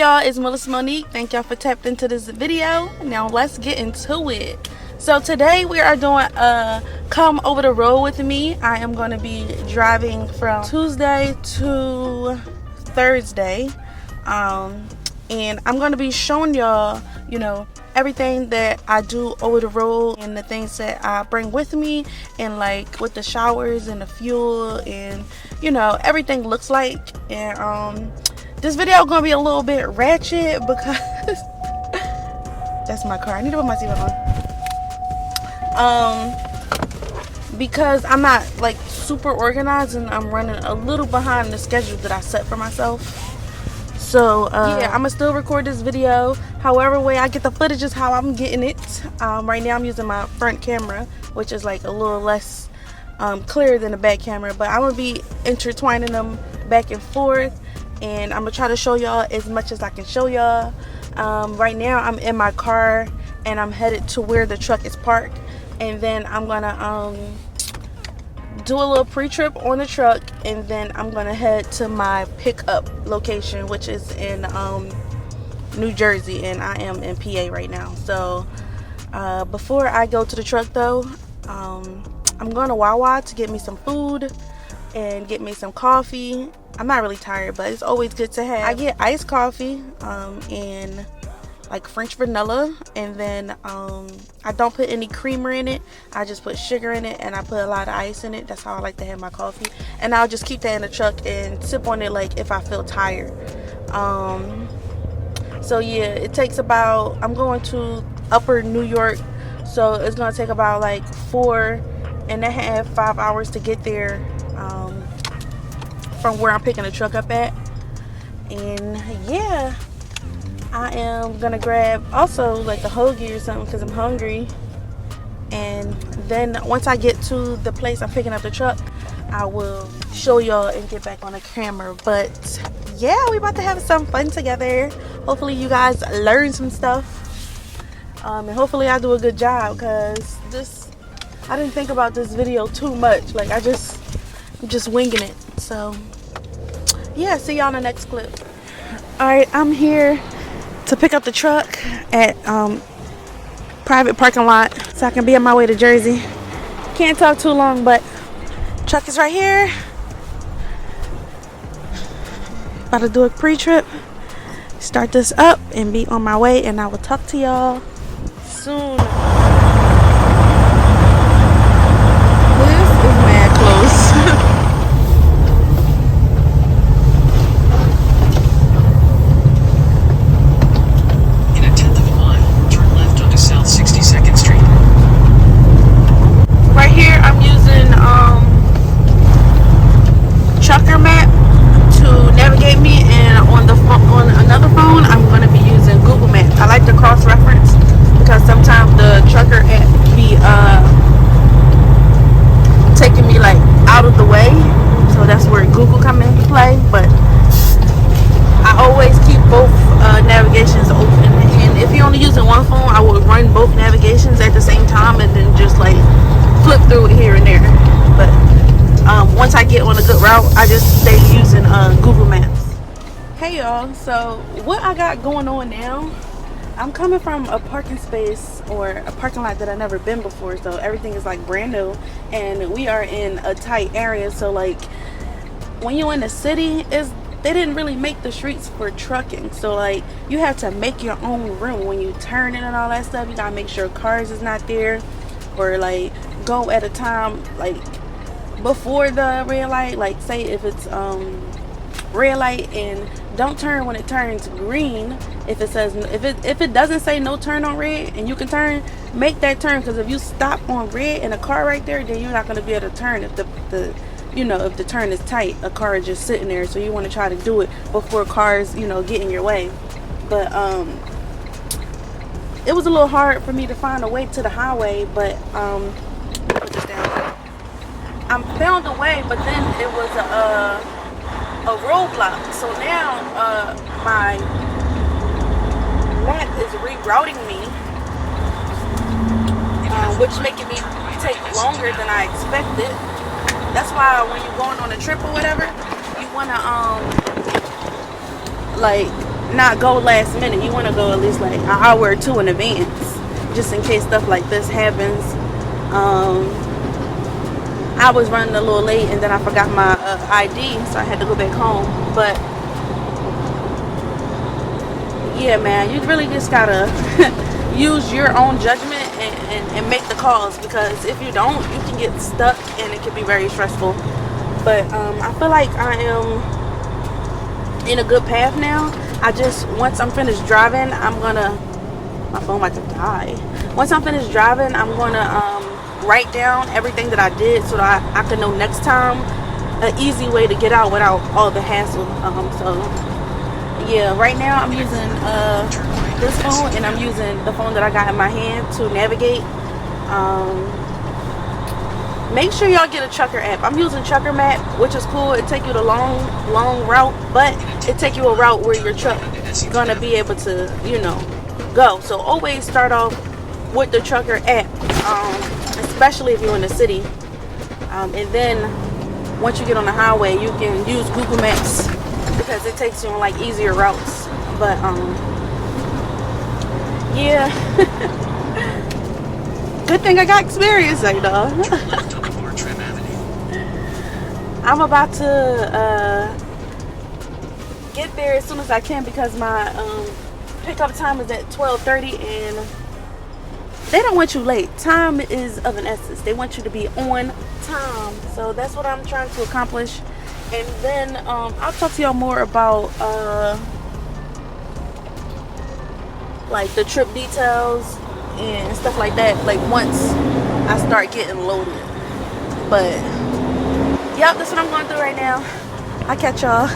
y'all, it's Itsmelissamonique. Thank y'all for tapping into this video. Now let's get into it. So today we are doing come over the road with me. I am going to be driving from Tuesday to Thursday, and I'm going to be showing y'all, you know, everything that I do over the road and the things that I bring with me, and like with the showers and the fuel and, you know, everything looks like. And this video is gonna be a little bit ratchet because that's my car. I need to put my seatbelt on. Because I'm not like super organized and I'm running a little behind the schedule that I set for myself. So yeah, I'm gonna still record this video. However way I get the footage is how I'm getting it. Right now I'm using my front camera, which is like a little less clear than the back camera, but I'm gonna be intertwining them back and forth, and I'm gonna try to show y'all as much as I can show y'all. Right now I'm in my car and I'm headed to where the truck is parked, and then I'm gonna do a little pre-trip on the truck, and then I'm gonna head to my pickup location, which is in New Jersey, and I am in PA right now. So before I go to the truck though, I'm going to Wawa to get me some food and get me some coffee. I'm not really tired, but it's always good to have. I get iced coffee and like French vanilla, and then I don't put any creamer in it. I just put sugar in it, and I put a lot of ice in it. That's how I like to have my coffee, and I'll just keep that in the truck and sip on it like if I feel tired. So yeah, it takes about, I'm going to upper New York, so it's gonna take about like 4.5 to 5 hours to get there from where I'm picking the truck up at. And yeah, I am gonna grab also like a hoagie or something because I'm hungry, and then once I get to the place I'm picking up the truck, I will show y'all and get back on the camera. But yeah, we about to have some fun together. Hopefully you guys learn some stuff, and hopefully I do a good job, because I didn't think about this video too much. Like I'm just winging it. So yeah, see y'all in the next clip. Alright, I'm here to pick up the truck at private parking lot so I can be on my way to Jersey. Can't talk too long, but truck is right here. About to do a pre-trip, start this up and be on my way, and I will talk to y'all soon. This is mad close. I just stay using Google Maps. Hey y'all, so what I got going on now, I'm coming from a parking space or a parking lot that I've never been before, so everything is like brand new, and we are in a tight area. So like when you're in the city, they didn't really make the streets for trucking, so like you have to make your own room when you turn in and all that stuff. You gotta make sure cars is not there, or like go at a time like before the red light. Like say if it's red light, and don't turn when it turns green. If it doesn't say no turn on red and you can turn, make that turn, because if you stop on red and a car right there, then you're not going to be able to turn if if the turn is tight. A car is just sitting there, so you want to try to do it before cars get in your way. But it was a little hard for me to find a way to the highway, but put this down. I found a way, but then it was a roadblock. So now my map is rerouting me, which making me take longer than I expected. That's why when you're going on a trip or whatever, you wanna like not go last minute. You want to go at least like an hour or two in advance, just in case stuff like this happens. I was running a little late, and then I forgot my ID, so I had to go back home. But yeah, man, you really just gotta use your own judgment and make the calls, because if you don't, you can get stuck and it can be very stressful. But I feel like I am in a good path now. Once I'm finished driving, my phone might have died. Once I'm finished driving, I'm gonna write down everything that I did, so that I can know next time an easy way to get out without all the hassle. So yeah, right now I'm using this phone, and I'm using the phone that I got in my hand to navigate. Make sure y'all get a trucker app. I'm using Trucker Map, which is cool. It take you the long route, but it take you a route where your truck is gonna be able to, go. So always start off with the trucker app, especially if you're in the city. And then once you get on the highway, you can use Google Maps, because it takes you on like easier routes. But yeah. Good thing I got experience, I'm about to get there as soon as I can, because my pickup time is at 12:30, and they don't want you late. Time is of an essence. They want you to be on time. So that's what I'm trying to accomplish. And then I'll talk to y'all more about like the trip details and stuff like that, like once I start getting loaded. But yep, that's what I'm going through right now. I'll catch y'all.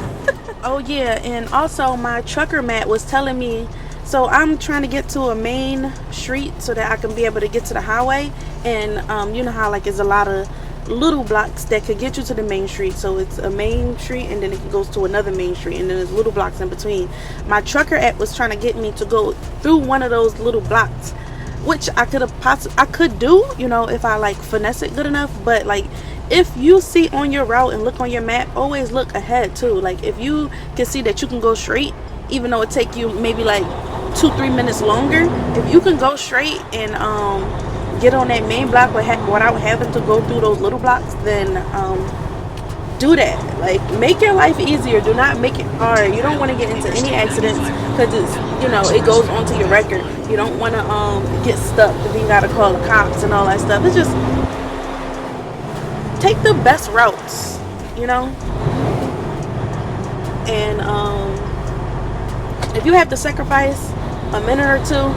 Oh yeah, and also my trucker mat was telling me, so I'm trying to get to a main street so that I can be able to get to the highway. And you know how like there's a lot of little blocks that could get you to the main street. So it's a main street, and then it goes to another main street, and then there's little blocks in between. My trucker app was trying to get me to go through one of those little blocks, which I could do, if I like finesse it good enough. But like, if you see on your route and look on your map, always look ahead too. Like if you can see that you can go straight, even though it take you maybe like 2-3 minutes longer, if you can go straight and get on that main block without having to go through those little blocks, then do that. Like, make your life easier. Do not make it hard. You don't want to get into any accidents, because it's, it goes onto your record. You don't want to get stuck, and then you gotta call the cops and all that stuff. It's just take the best routes, and if you have to sacrifice a minute or two,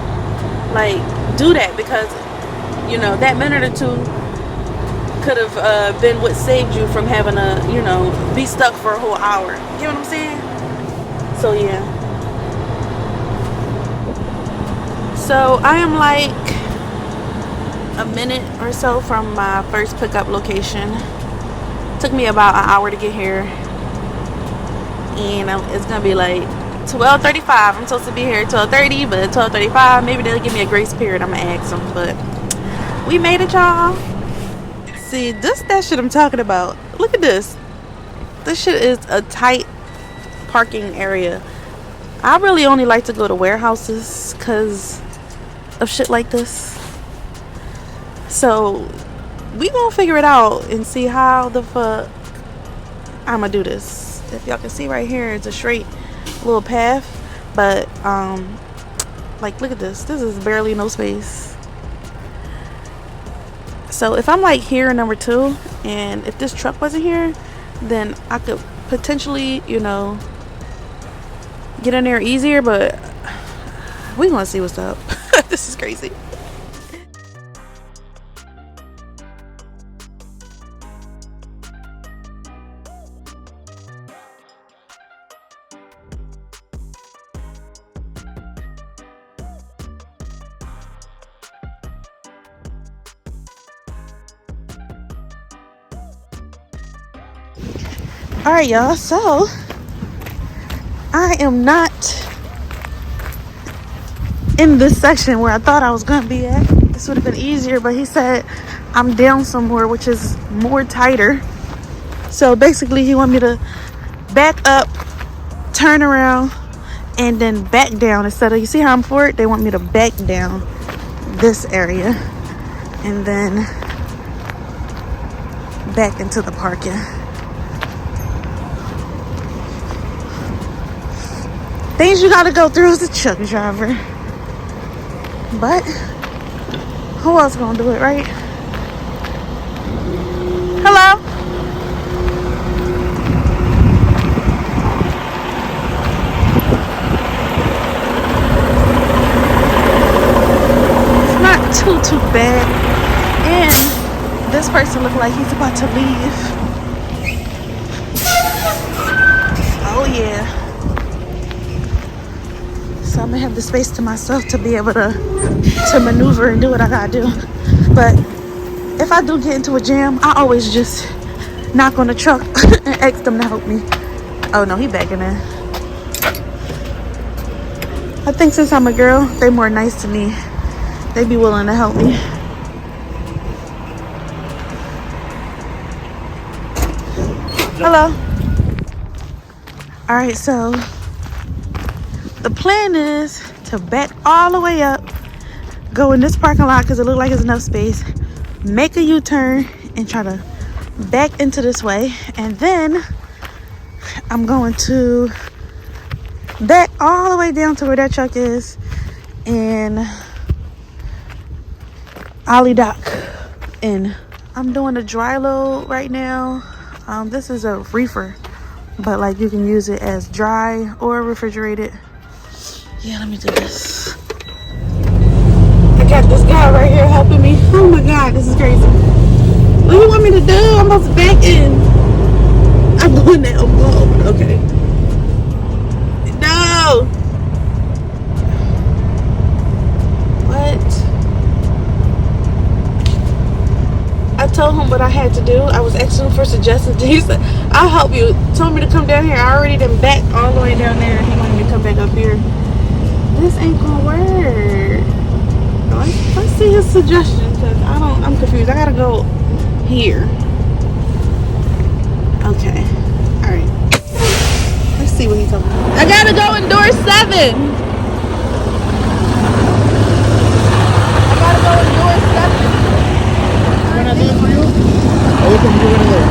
like, do that, because that minute or two could have been what saved you from having to be stuck for a whole hour. You know what I'm saying? So yeah, so I am like a minute or so from my first pickup location. Took me about an hour to get here, and it's gonna be like 12:35. I'm supposed to be here at 12:30, but at 12:35 maybe they'll give me a grace period. I'm gonna ask them. But we made it, y'all. See, that shit I'm talking about. Look at this. This shit is a tight parking area. I really only like to go to warehouses because of shit like this. So we gonna figure it out and see how the fuck I'm gonna do this. If y'all can see right here, it's a straight little path, but like, look at this. This is barely no space. So if I'm like here in number 2, and if this truck wasn't here, then I could potentially, get in there easier. But we gonna see what's up. This is crazy. Alright, y'all, so I am not in this section where I thought I was gonna be at. This would have been easier, but he said I'm down somewhere, which is more tighter. So basically he want me to back up, turn around, and then back down instead of, you see how I'm forward? They want me to back down this area and then back into the parking. Things you gotta go through as a truck driver. But who else gonna do it, right? Hello? It's not too bad. And this person looked like he's about to leave. Oh yeah. So I'm gonna have the space to myself to be able to maneuver and do what I gotta do. But if I do get into a jam, I always just knock on the truck and ask them to help me. Oh no, he backing in. I think since I'm a girl, they more nice to me. They be willing to help me. Hello. All right, so the plan is to back all the way up, go in this parking lot because it looks like there's enough space, make a U-turn and try to back into this way, and then I'm going to back all the way down to where that truck is and ollie dock in. I'm doing a dry load right now. This is a reefer, but like you can use it as dry or refrigerated. Yeah, let me do this. I got this guy right here helping me. Oh my god, this is crazy. What do you want me to do? I'm supposed to back in. I'm doing that. Oh, okay. No. What? I told him what I had to do. I was asking him for suggestions. He said, I'll help you. Told me to come down here. I already done back all the way down there. He wanted me to come back up here. This ain't gonna work. Let's see his suggestion, because I'm confused. I gotta go here. Okay. Alright. Let's see what he's talking about. I gotta go in door 7. I gotta go in door 7. Can I do it for you? Or you can do it there.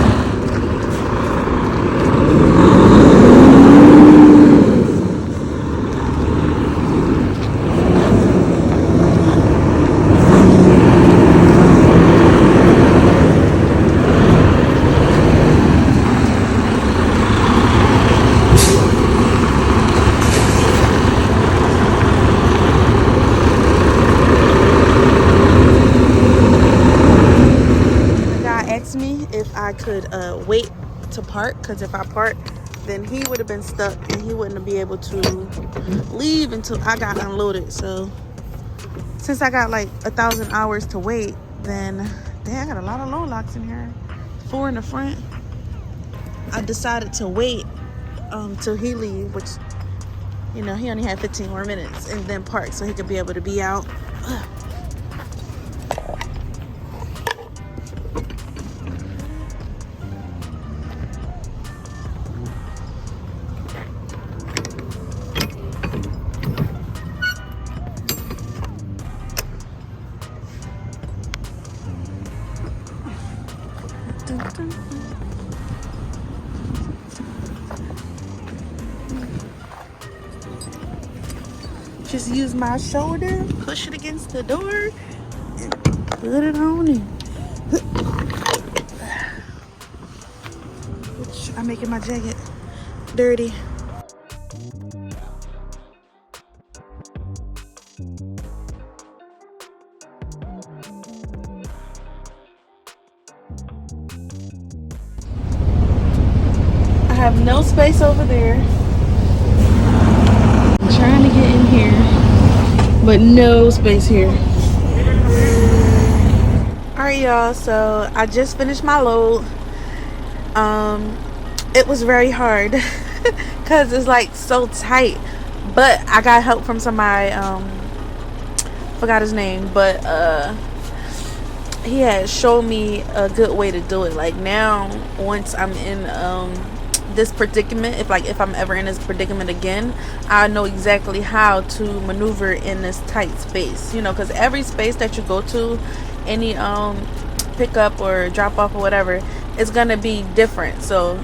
If I could wait to park, because if I park, then he would have been stuck and he wouldn't be able to leave until I got unloaded. So since I got like 1,000 hours to wait, then damn, I got a lot of load locks in here, 4 in the front. I decided to wait till he leave, which, you know, he only had 15 more minutes, and then park so he could be able to be out. Just use my shoulder, push it against the door, and put it on in. Which I'm making my jacket dirty. I have no space over there. I'm trying to get in here, but no space here. Alright y'all, so I just finished my load. It was very hard because it's like so tight, but I got help from somebody. Forgot his name, but he had showed me a good way to do it. Like now, once I'm in this predicament, if I'm ever in this predicament again, I know exactly how to maneuver in this tight space, you know, because every space that you go to, any pickup or drop off or whatever, it's gonna be different. So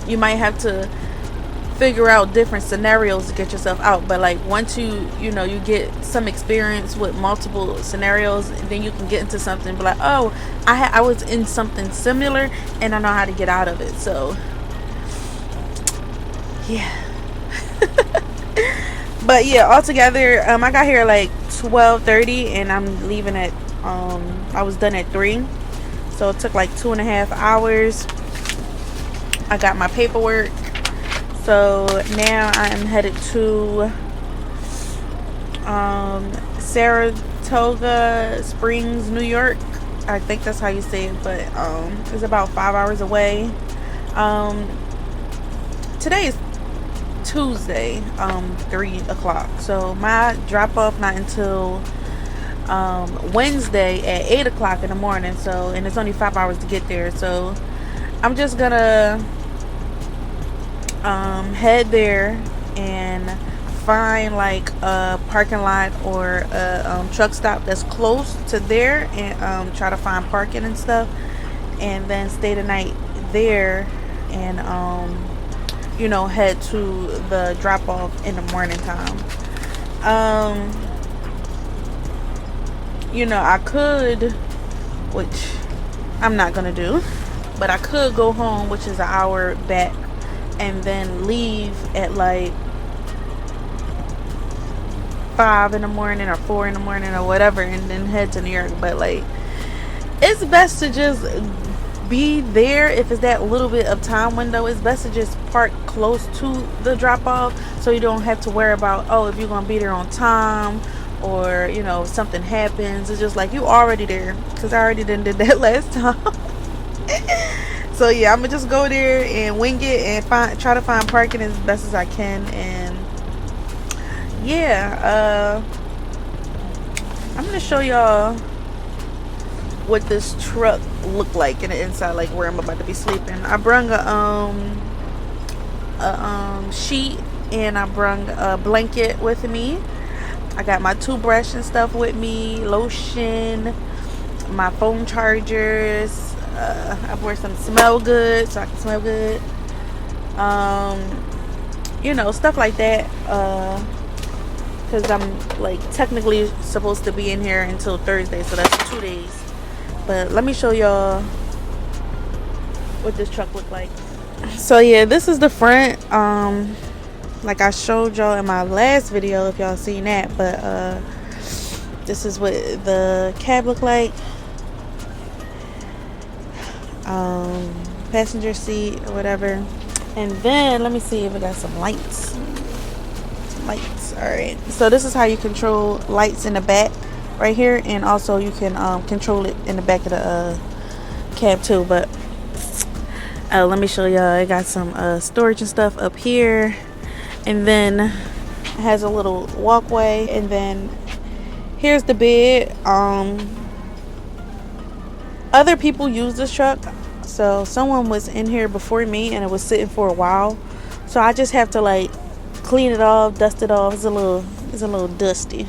you might have to figure out different scenarios to get yourself out. But like once you get some experience with multiple scenarios, then you can get into something, be like, oh, I was in something similar and I know how to get out of it. So yeah. But yeah, altogether, I got here like 12:30 and I'm leaving at I was done at 3, so it took like 2.5 hours. I got my paperwork, so now I'm headed to Saratoga Springs, New York. I think that's how you say it, but it's about 5 hours away. Today is Tuesday, 3 o'clock, so my drop off not until Wednesday at 8 o'clock in the morning. So, and it's only 5 hours to get there, so I'm just gonna head there and find like a parking lot or a truck stop that's close to there, and try to find parking and stuff, and then stay the night there, and head to the drop off in the morning time. I could, which I'm not gonna do, but I could go home, which is an hour back, and then leave at like 5 in the morning or 4 in the morning or whatever, and then head to New York. But like, it's best to just be there. If it's that little bit of time window, it's best to just park close to the drop off, so you don't have to worry about, oh, if you're gonna be there on time, or if something happens. It's just like you already there, because I already did that last time. So yeah, I'm gonna just go there and wing it and try to find parking as best as I can. And yeah, I'm gonna show y'all what this truck looked like in the inside, like where I'm about to be sleeping. I brung a sheet, and I brung a blanket with me. I got my toothbrush and stuff with me, lotion, my phone chargers. I brought some smell good, so I can smell good. Stuff like that. Because I'm like technically supposed to be in here until Thursday, so that's 2 days. But let me show y'all what this truck looked like. So yeah, this is the front. Like I showed y'all in my last video, if y'all seen that. But this is what the cab looked like. Passenger seat or whatever. And then let me see if it got some lights. Alright, so this is how you control lights in the back right here, and also you can control it in the back of the cab too. But let me show y'all. I got some storage and stuff up here, and then it has a little walkway, and then here's the bed. Other people use this truck, so someone was in here before me and it was sitting for a while, so I just have to like clean it off, dust it off. It's a little dusty,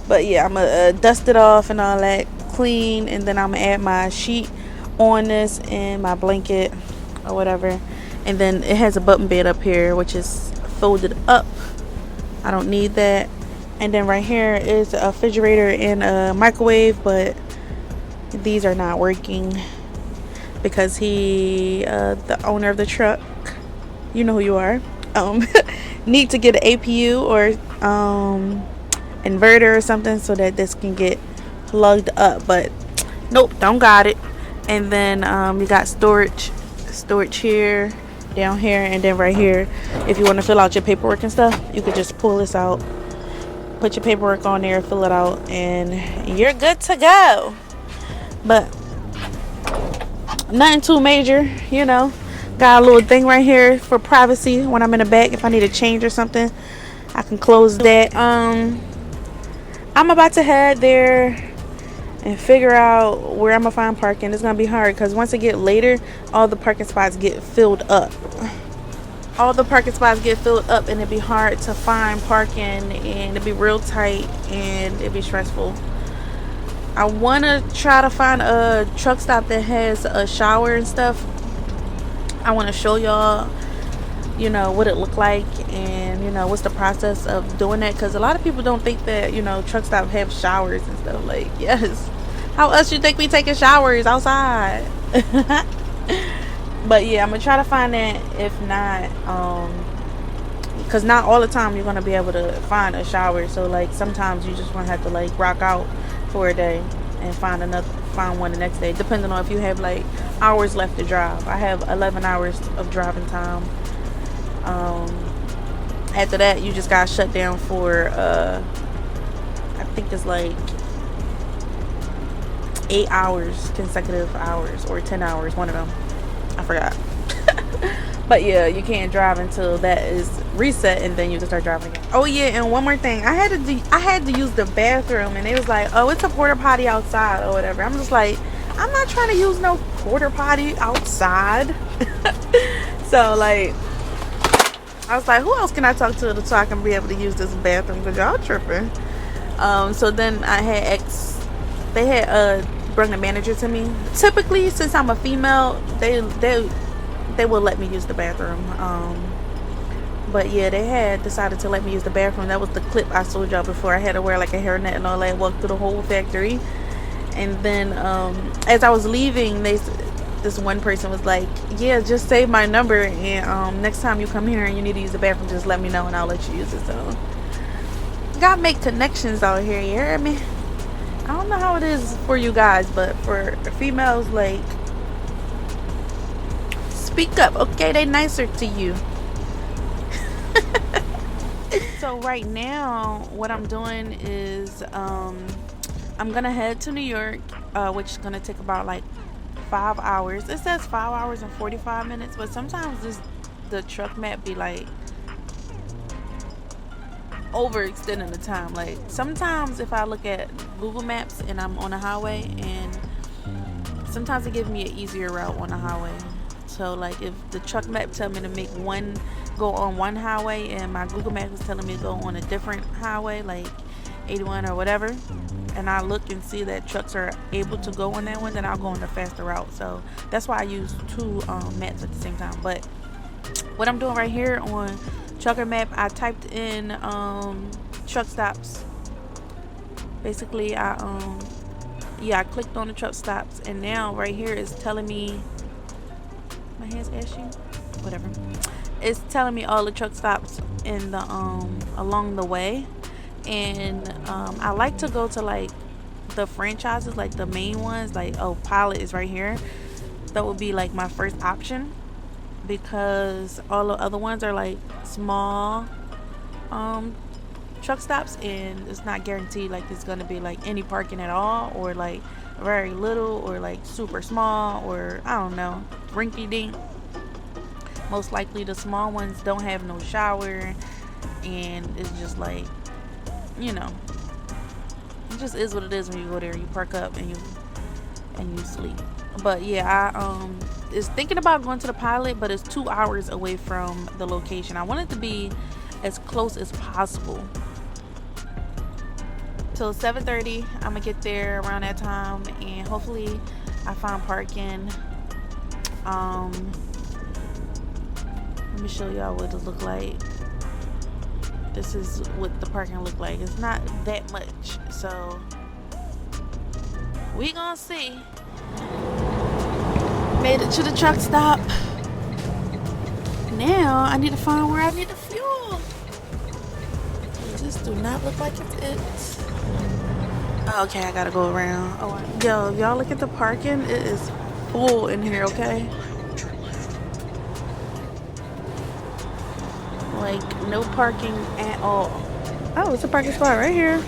but yeah, I'm gonna dust it off and all that, clean, and then I'm gonna add my sheet on this and my blanket or whatever. And then it has a button bed up here, which is folded up. I don't need that. And then right here is a refrigerator and a microwave, but these are not working because the owner of the truck, you know who you are, need to get an APU or inverter or something so that this can get plugged up. But nope, don't got it. And then you got storage here, down here, and then right here, if you want to fill out your paperwork and stuff, you could just pull this out, put your paperwork on there, fill it out, and you're good to go. But nothing too major, got a little thing right here for privacy when I'm in the back. If I need a change or something, I can close that. I'm about to head there and figure out where I'm gonna find parking. It's gonna be hard because once it get later, all the parking spots get filled up. All the parking spots get filled up, and it'd be hard to find parking, and it'd be real tight, and it'd be stressful. I want to try to find a truck stop that has a shower and stuff. I want to show y'all, you know, what it look like, and you know what's the process of doing that, because a lot of people don't think that, you know, truck stops have showers and stuff. Like, yes, how else you think we taking showers outside? But yeah, I'm gonna try to find that. If not, because not all the time you're gonna be able to find a shower. So like sometimes you just gonna have to like rock out for a day and find one the next day, depending on if you have like hours left to drive. I have 11 hours of driving time. After that, you just got shut down for I think it's like 8 hours, consecutive hours, or 10 hours, one of them. I forgot. But yeah, you can't drive until that is reset, and then you can start driving again. Oh yeah, and one more thing, I had to use the bathroom, and it was like, oh, it's a porta potty outside or whatever. I'm just like, I'm not trying to use no porta potty outside. So like, I was like, who else can I talk to so I can be able to use this bathroom, because y'all tripping. So then I had they had bring the manager to me. Typically, since I'm a female, they will let me use the bathroom. But yeah, they had decided to let me use the bathroom. That was the clip I showed y'all before. I had to wear like a hairnet and all that, walk through the whole factory. And then as I was leaving, this one person was like, yeah, just save my number, and next time you come here and you need to use the bathroom, just let me know and I'll let you use it. So gotta make connections out here, you hear me? I don't know how it is for you guys, but for females, like, speak up, okay? They nicer to you. So right now, what I'm doing is I'm gonna head to New York, which is gonna take about like 5 hours. It says 5 hours and 45 minutes, but sometimes the truck map be like overextending the time. Like sometimes if I look at Google Maps and I'm on a highway, and sometimes it gives me an easier route on the highway. So like if the truck map tell me to go on one highway, and my Google Map was telling me to go on a different highway, like 81 or whatever, and I look and see that trucks are able to go on that one, then I'll go on the faster route. So that's why I use two maps at the same time. But what I'm doing right here on Trucker Map, I typed in truck stops. Basically, I clicked on the truck stops, and now right here is telling me, my hand's ashy, whatever. It's telling me all the truck stops in the along the way, and I like to go to like the franchises, like the main ones, like, oh, Pilot is right here. That would be like my first option, because all the other ones are like small truck stops, and it's not guaranteed like it's gonna be like any parking at all, or like very little, or like super small, or I don't know, rinky dink. Most likely the small ones don't have no shower, and it's just like, you know, it just is what it is when you go there. You park up and you sleep. But yeah, I is thinking about going to the Pilot, but it's 2 hours away from the location. I want it to be as close as possible. Till 7:30, I'm gonna get there around that time, and hopefully I find parking. Let me show y'all what it look like. This is what the parking look like. It's not that much, so we gonna see. Made it to the truck stop. Now I need to find where I need the fuel. This do not look like it's it. Okay, I gotta go around. Oh, yo, y'all look at the parking. It is full in here, okay? Like, no parking at all. Oh, it's a parking spot right here.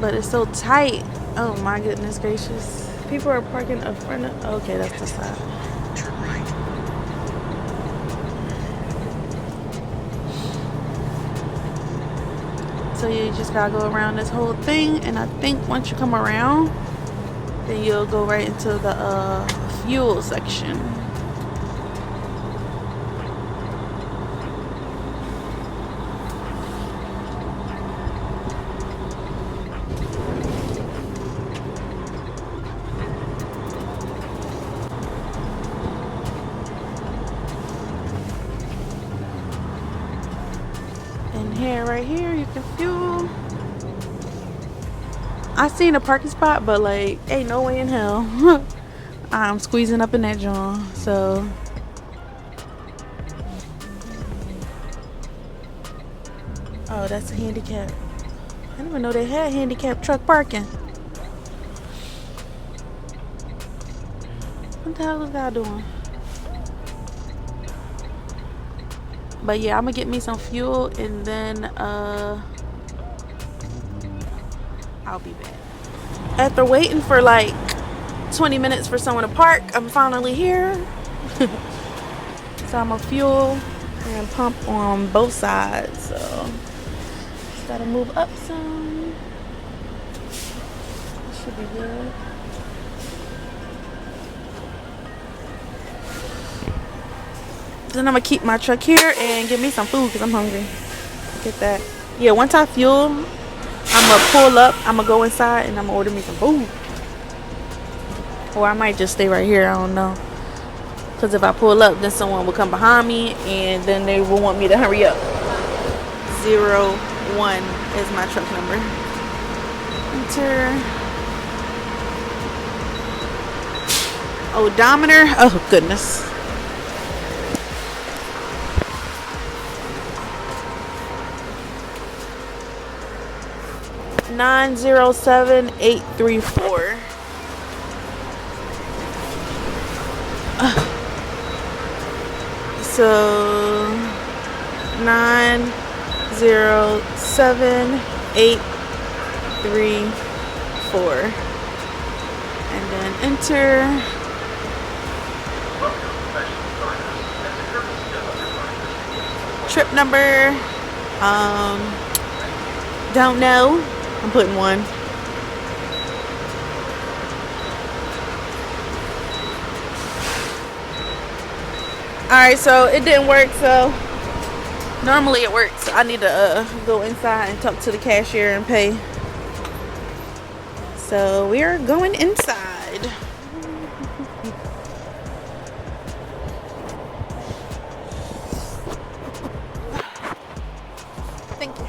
But it's so tight. Oh my goodness gracious. People are parking in front of, okay, that's the side. So you just gotta go around this whole thing, and I think once you come around, then you'll go right into the fuel section. And here, right here, you can fuel. I seen a parking spot, but like, ain't no way in hell I'm squeezing up in that joint. So oh, that's a handicap. I didn't even know they had handicap truck parking. What the hell is that doing? But yeah, I'm gonna get me some fuel, and then I'll be back. After waiting for like 20 minutes for someone to park, I'm finally here. So I'm gonna fuel and pump on both sides. So just gotta move up some. Should be good. Then I'm gonna keep my truck here and get me some food because I'm hungry. Get that. Yeah, once I fuel, I'm gonna pull up, I'm gonna go inside, and I'm gonna order me some food. Or I might just stay right here, I don't know. Because if I pull up, then someone will come behind me, and then they will want me to hurry up. 01 is my truck number. Enter. Odometer. Oh, goodness. $907,834. So 907,834, and then enter. Trip number, don't know. I'm putting 1. Alright, so it didn't work. So normally it works. I need to go inside and talk to the cashier and pay. So we are going inside. Thank you.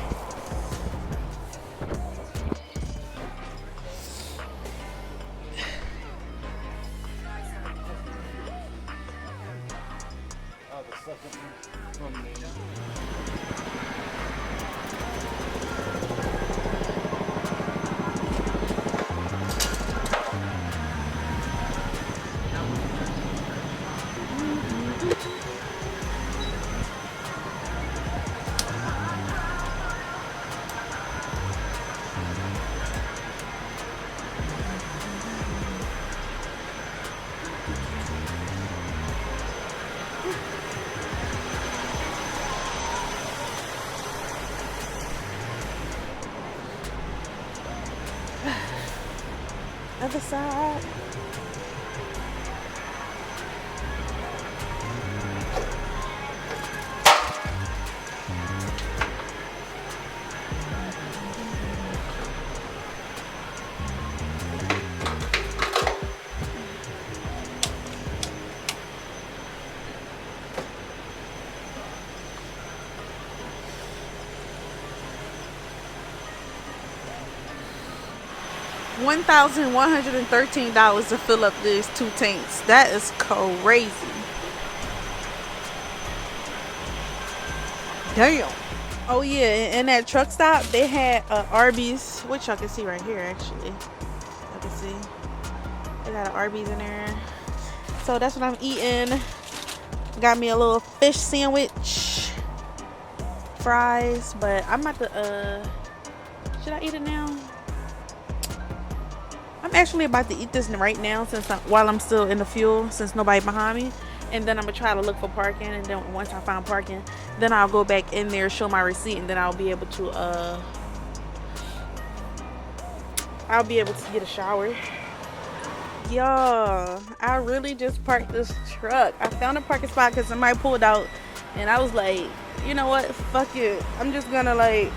Other side. $1,113 to fill up these 2 tanks. That is crazy. Damn. Oh yeah, in that truck stop they had Arby's, which y'all can see right here actually. You can see they got an Arby's in there. So that's what I'm eating. Got me a little fish sandwich, fries, but I'm about to should I eat it now? I'm actually about to eat this right now while I'm still in the fuel, since nobody behind me. And then I'm gonna try to look for parking, and then once I find parking, then I'll go back in there, show my receipt, and then I'll be able to I'll be able to get a shower. Y'all, I really just parked this truck. I found a parking spot because somebody pulled out, and I was like, you know what, fuck it. I'm just gonna like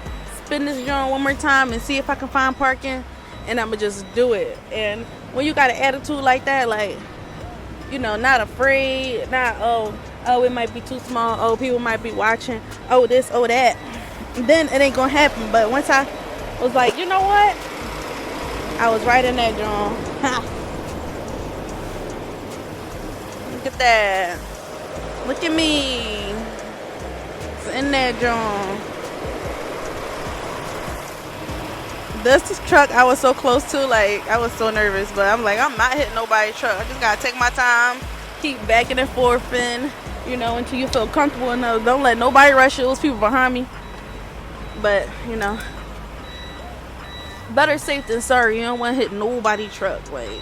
spin this joint one more time and see if I can find parking, and I'ma just do it. And when you got an attitude like that, like, you know, not afraid, not oh it might be too small, oh people might be watching, oh this, oh that, then it ain't gonna happen. But once I was like, you know what, I was right in that joint. Look at that. Look at me. It's in that joint. This truck I was so close to, like, I was so nervous, but I'm like, I'm not hitting nobody's truck. I just gotta take my time, keep backing and forthing, you know, until you feel comfortable enough. Don't let nobody rush you. Those people behind me. But, you know, better safe than sorry. You don't want to hit nobody's truck. Like,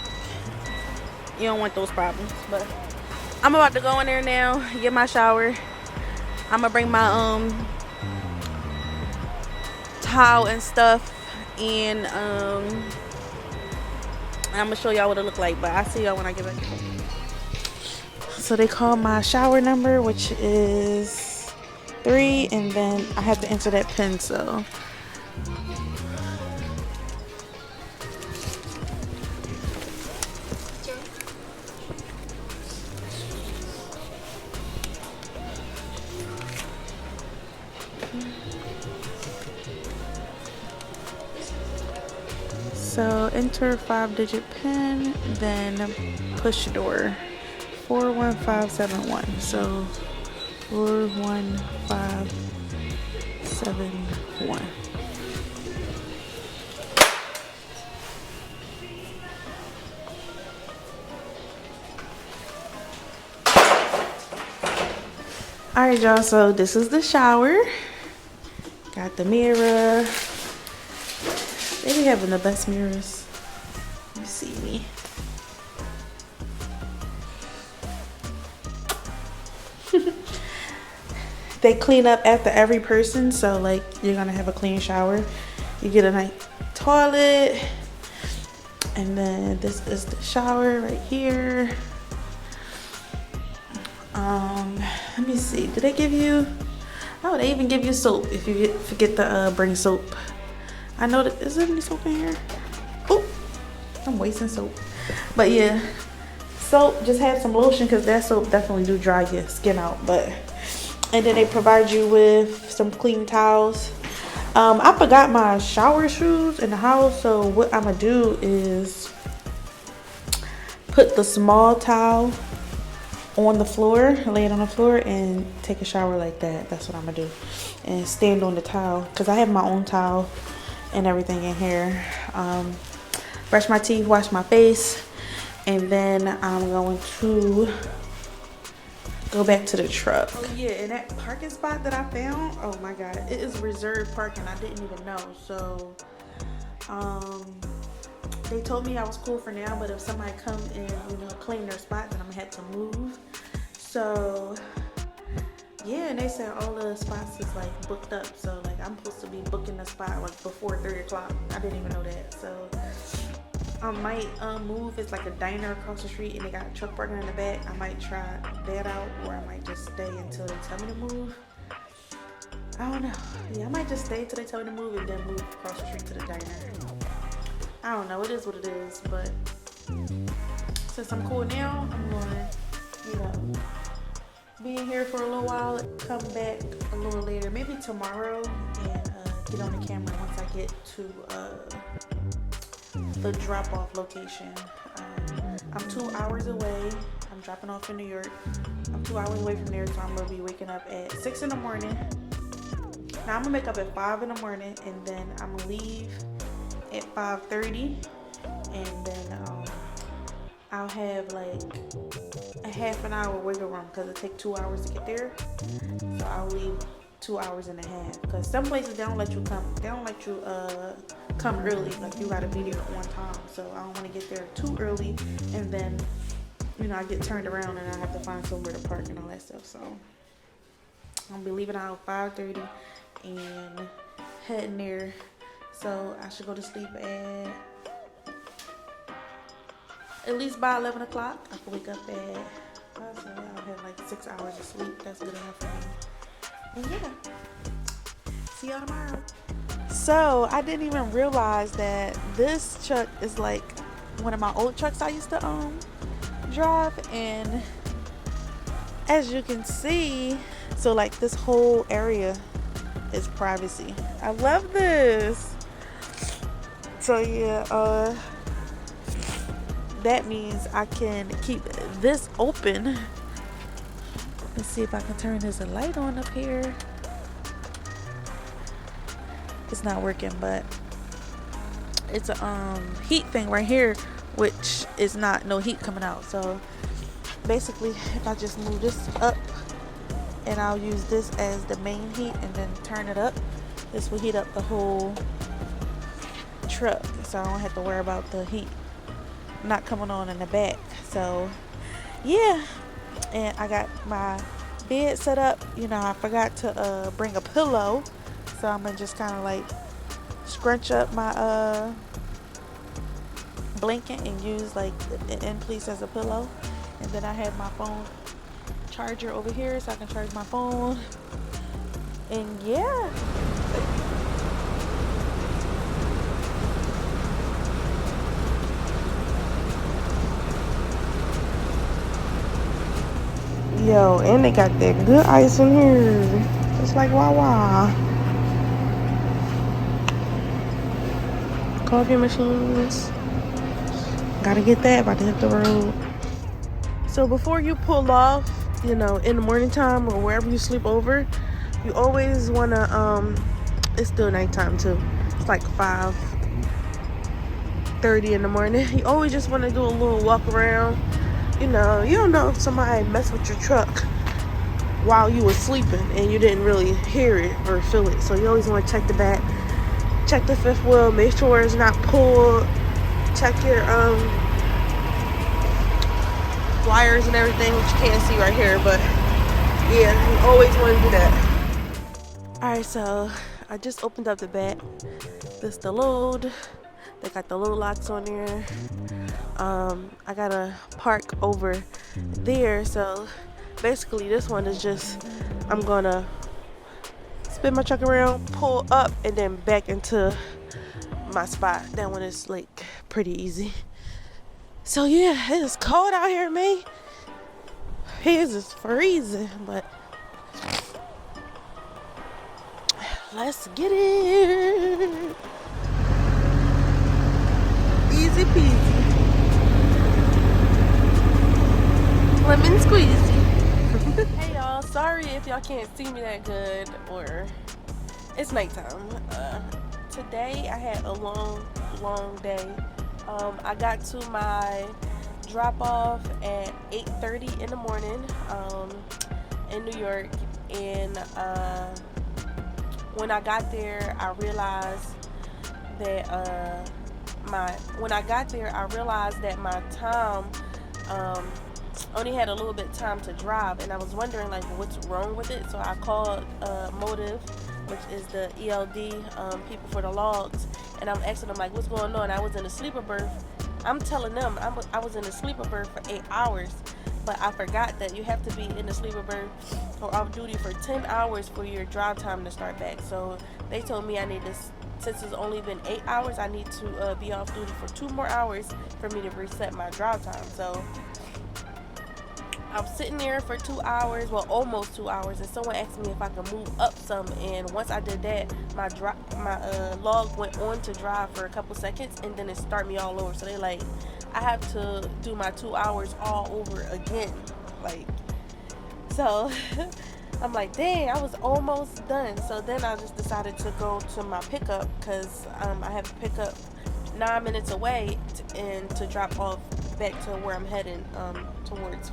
you don't want those problems. But I'm about to go in there now, get my shower. I'm gonna bring my towel and stuff, and I'm gonna show y'all what it look like. But I'll see y'all when I get back. So they call my shower number, which is 3, and then I have to enter that pin. So enter 5-digit pin, then push door 41571. So 41571. Alright y'all, so this is the shower. Got the mirror. They be having the best mirrors. You see me. They clean up after every person, so like you're gonna have a clean shower. You get a nice toilet, and then this is the shower right here. Let me see. Do they give you? Oh, they even give you soap if you forget to bring soap. I know that. Is there any soap in here? Oh, I'm wasting soap. But yeah, soap. Just have some lotion because that soap definitely do dry your skin out. But and then they provide you with some clean towels. I forgot my shower shoes in the house, so what I'm gonna do is put the small towel on the floor, lay it on the floor, and take a shower like that. That's what I'm gonna do, and stand on the towel because I have my own towel and everything in here. Brush my teeth, wash my face, and then I'm going to go back to the truck. Oh yeah, and that parking spot that I found, oh my god, it is reserved parking. I didn't even know. So they told me I was cool for now, but if somebody come and, you know, claim their spot, then I'm gonna have to move. So yeah, and they said all the spots is like booked up. So like I'm supposed to be booking the spot like before 3 o'clock. I didn't even know that. So I might move. It's like a diner across the street, and they got a truck parking in the back. I might try that out, or I might just stay until they tell me to move. I don't know. Yeah, I might just stay until they tell me to move, and then move across the street to the diner. I don't know. It is what it is. But since I'm cool now, I'm gonna, you know, be in here for a little while. Come back a little later, maybe tomorrow, and get on the camera once I get to the drop-off location. I'm 2 hours away. I'm dropping off in New York. I'm 2 hours away from there, so I'm gonna be waking up at 6 in the morning. Now I'm gonna make up at 5 in the morning, and then I'm gonna leave at 5:30, and then I'll have like a half an hour wiggle room because it takes 2 hours to get there. So I'll leave 2 hours and a half, because some places they don't let you come early. Like you gotta be there on time. So I don't want to get there too early, and then, you know, I get turned around and I have to find somewhere to park and all that stuff. So I'm gonna be leaving out 5:30 and heading there. So I should go to sleep at at least by 11 o'clock. I can wake up at, I'll say I'll have like 6 hours of sleep. That's good enough for me. And yeah, see y'all tomorrow. So I didn't even realize that this truck is like one of my old trucks I used to drive, and as you can see, so like this whole area is privacy. I love this. So yeah, that means I can keep this open. Let's see if I can turn this light on up here. It's not working, but it's a heat thing right here, which is not no heat coming out. So basically, if I just move this up and I'll use this as the main heat and then turn it up, this will heat up the whole truck, so I don't have to worry about the heat not coming on in the back. So yeah, and I got my bed set up. You know, I forgot to bring a pillow, so I'm gonna just kind of like scrunch up my blanket and use like an end piece as a pillow. And then I have my phone charger over here so I can charge my phone. And yeah, yo, and they got that good ice in here. It's like Wawa. Coffee machines. Gotta get that, about to hit the road. So before you pull off, you know, in the morning time or wherever you sleep over, you always wanna, it's still nighttime too. It's like 5:30 in the morning. You always just wanna do a little walk around. You know, you don't know if somebody messed with your truck while you were sleeping and you didn't really hear it or feel it. So you always want to check the back, check the fifth wheel, make sure it's not pulled, check your wires and everything, which you can't see right here, but yeah, you always want to do that. Alright, so I just opened up the back. This the load. They got the little locks on there. I gotta park over there, so basically this one is just, I'm gonna spin my truck around, pull up, and then back into my spot. That one is like pretty easy. So yeah, it is cold out here, man. It is freezing, but let's get it. Easy peasy. Lemon squeezy. Hey y'all, sorry if y'all can't see me that good, or it's nighttime. Today I had a long day. I got to my drop off at 8:30 in the morning in New York, and when I got there I realized that my time only had a little bit time to drive, and I was wondering like what's wrong with it. So I called Motive, which is the ELD people for the logs, and I'm asking them like what's going on. I was in a sleeper berth. I'm telling them I was in a sleeper berth for 8 hours, but I forgot that you have to be in the sleeper berth or off duty for 10 hours for your drive time to start back. So they told me I need to, since it's only been 8 hours, I need to be off duty for 2 more hours for me to reset my drive time. So I'm sitting there for 2 hours, well almost 2 hours, and someone asked me if I could move up some, and once I did that, my log went on to drive for a couple seconds, and then it started me all over. So they like, I have to do my 2 hours all over again, like, so I'm like, dang, I was almost done. So then I just decided to go to my pickup, because I have a pickup 9 minutes away and to drop off back to where I'm heading towards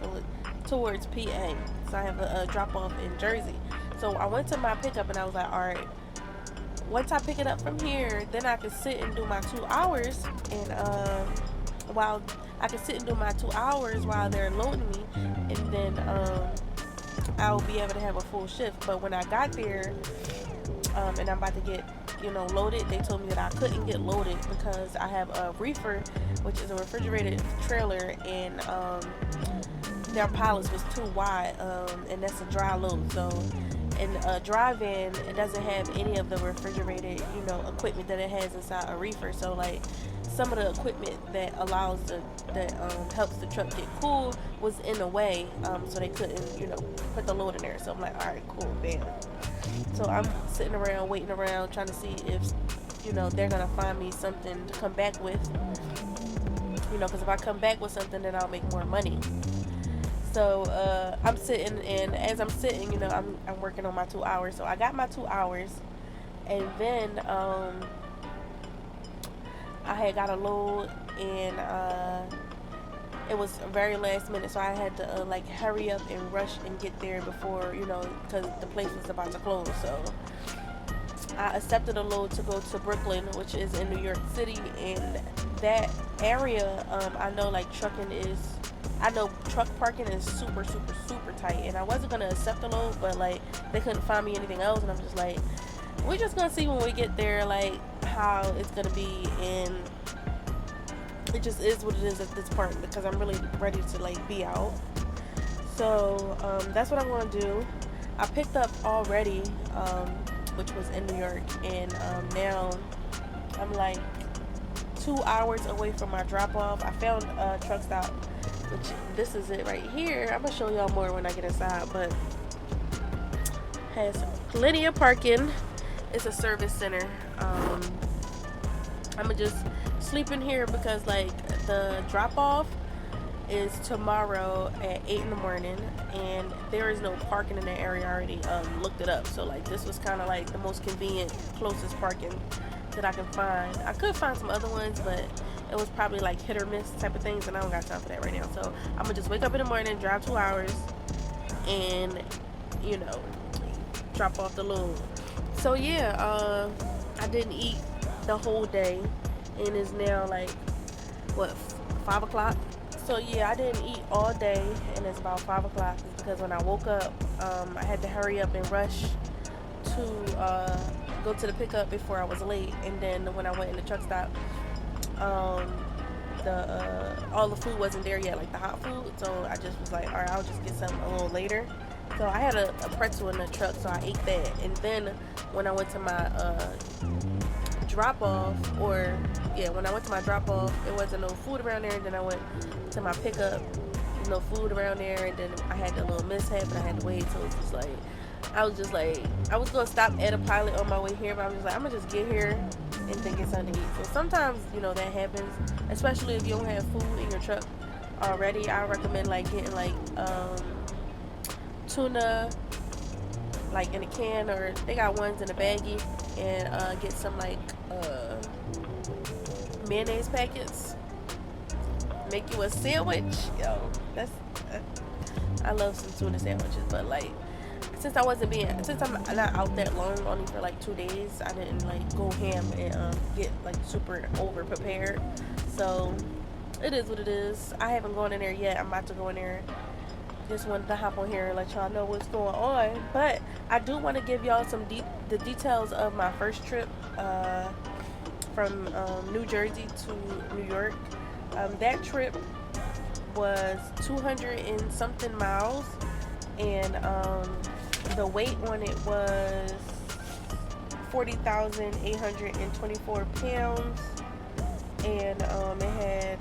PA. So I have a drop off in Jersey. So I went to my pickup and I was like, all right, once I pick it up from here, then I can sit and do my 2 hours, and while I can sit and do my 2 hours while they're loading me, and then I'll be able to have a full shift. But when I got there, and I'm about to get you know, loaded. They told me that I couldn't get loaded because I have a reefer, which is a refrigerated trailer, and their pallets was too wide, and that's a dry load. So, and a dry van, it doesn't have any of the refrigerated, you know, equipment that it has inside a reefer. So like some of the equipment that allows that helps the truck get cool was in the way, so they couldn't, you know, put the load in there. So I'm like, all right, cool, bam. So I'm sitting around waiting around trying to see if, you know, they're gonna find me something to come back with, you know, because if I come back with something, then I'll make more money. So I'm sitting, and as I'm sitting, you know, I'm working on my 2 hours. So I got my 2 hours, and then I had got a load, and it was very last minute, so I had to like hurry up and rush and get there before, you know, because the place was about to close. So I accepted a load to go to Brooklyn, which is in New York City, and that area, I know like I know truck parking is super, super, super tight, and I wasn't gonna accept the load, but like they couldn't find me anything else, and I'm just like, we're just gonna see when we get there, like how it's gonna be, and it just is what it is at this point because I'm really ready to like be out. So that's what I'm gonna do. I picked up already, which was in New York, and now I'm like 2 hours away from my drop off. I found a truck stop, which this is it right here. I'm gonna show y'all more when I get inside, but has plenty of parking. It's a service center. I'm gonna just sleep in here because like the drop off is tomorrow at 8 in the morning, and there is no parking in that area. I already looked it up, so like this was kind of like the most convenient, closest parking that I can find. I could find some other ones, but it was probably like hit or miss type of things, and I don't got time for that right now. So I'm gonna just wake up in the morning, drive 2 hours, and you know, drop off the load. So yeah, I didn't eat the whole day, and it's now like what, 5 o'clock. So yeah, I didn't eat all day, and it's about 5 o'clock. It's because when I woke up, I had to hurry up and rush to go to the pickup before I was late. And then when I went in the truck stop, all the food wasn't there yet, like the hot food. So I just was like, all right, I'll just get some a little later. So I had a pretzel in the truck, so I ate that. And then when I went to my drop off, when I went to my drop off, there wasn't no food around there. And then I went to my pickup, no food around there, and then I had the little mishap, and I had to wait. So it's just like, I was gonna stop at a Pilot on my way here, but I was just like, I'm gonna just get here and then get something to eat. So sometimes, you know, that happens, especially if you don't have food in your truck already. I recommend like getting like tuna like in a can, or they got ones in a baggie, and get some like mayonnaise packets, make you a sandwich. Yo, that's I love some tuna sandwiches. But like, since I'm not out that long, only for like 2 days, I didn't like go ham and get like super over prepared. So it is what it is. I haven't gone in there yet. I'm about to go in there. Just wanted to hop on here and let y'all know what's going on. But I do want to give y'all the details of my first trip from New Jersey to New York. That trip was 200 and something miles, and the weight on it was 40,824 pounds, and it had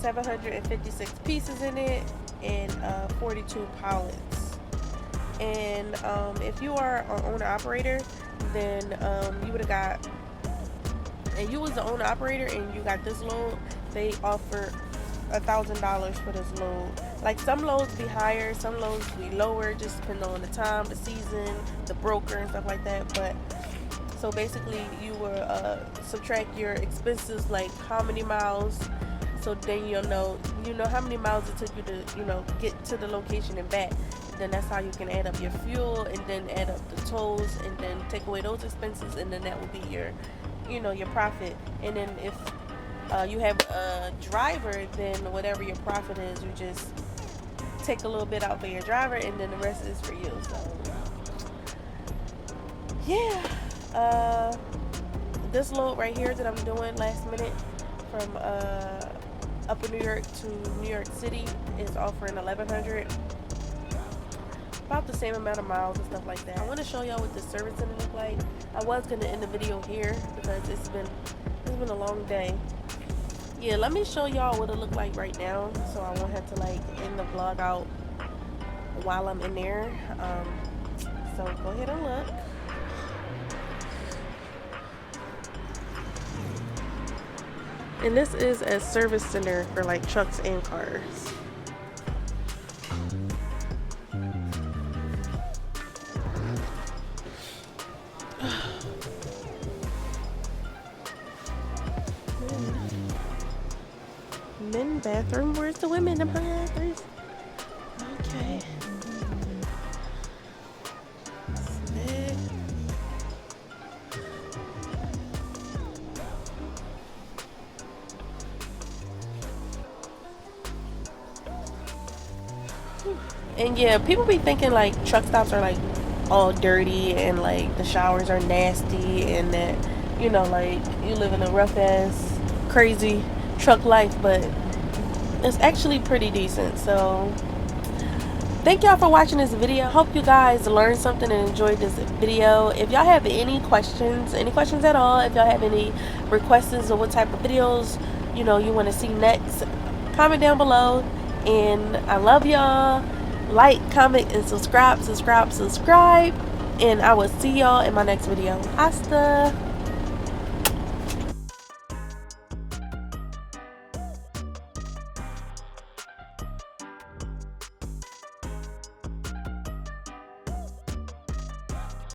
756 pieces in it, and 42 pallets. And if you are an owner operator, then you would have got, and you was the owner operator and you got this load, they offer $1,000 for this load. Like, some loads be higher, some loads be lower, just depending on the time, the season, the broker, and stuff like that. But so basically, you will subtract your expenses, like how many miles. So then you'll know how many miles it took you to, you know, get to the location and back. And then that's how you can add up your fuel, and then add up the tolls, and then take away those expenses, and then that will be your, you know, your profit. And then if you have a driver, then whatever your profit is, you just take a little bit out for your driver, and then the rest is for you. So yeah, this load right here that I'm doing last minute from Upper New York to New York City is offering $1,100. About the same amount of miles and stuff like that. I want to show y'all what the service center look like. I was gonna end the video here because it's been a long day. Yeah, let me show y'all what it look like right now, so I won't have to like end the vlog out while I'm in there. So go ahead and look. And this is a service center for like trucks and cars. Men bathroom, where's the women? Them bathrooms. Okay. And yeah, people be thinking like truck stops are like all dirty and like the showers are nasty and that, you know, like you live in a rough ass crazy truck life, but it's actually pretty decent. So thank y'all for watching this video. Hope you guys learned something and enjoyed this video. If y'all have any questions at all, if y'all have any requests of what type of videos, you know, you want to see next, comment down below. And I love y'all. Like, comment, and subscribe. And I will see y'all in my next video. Hasta.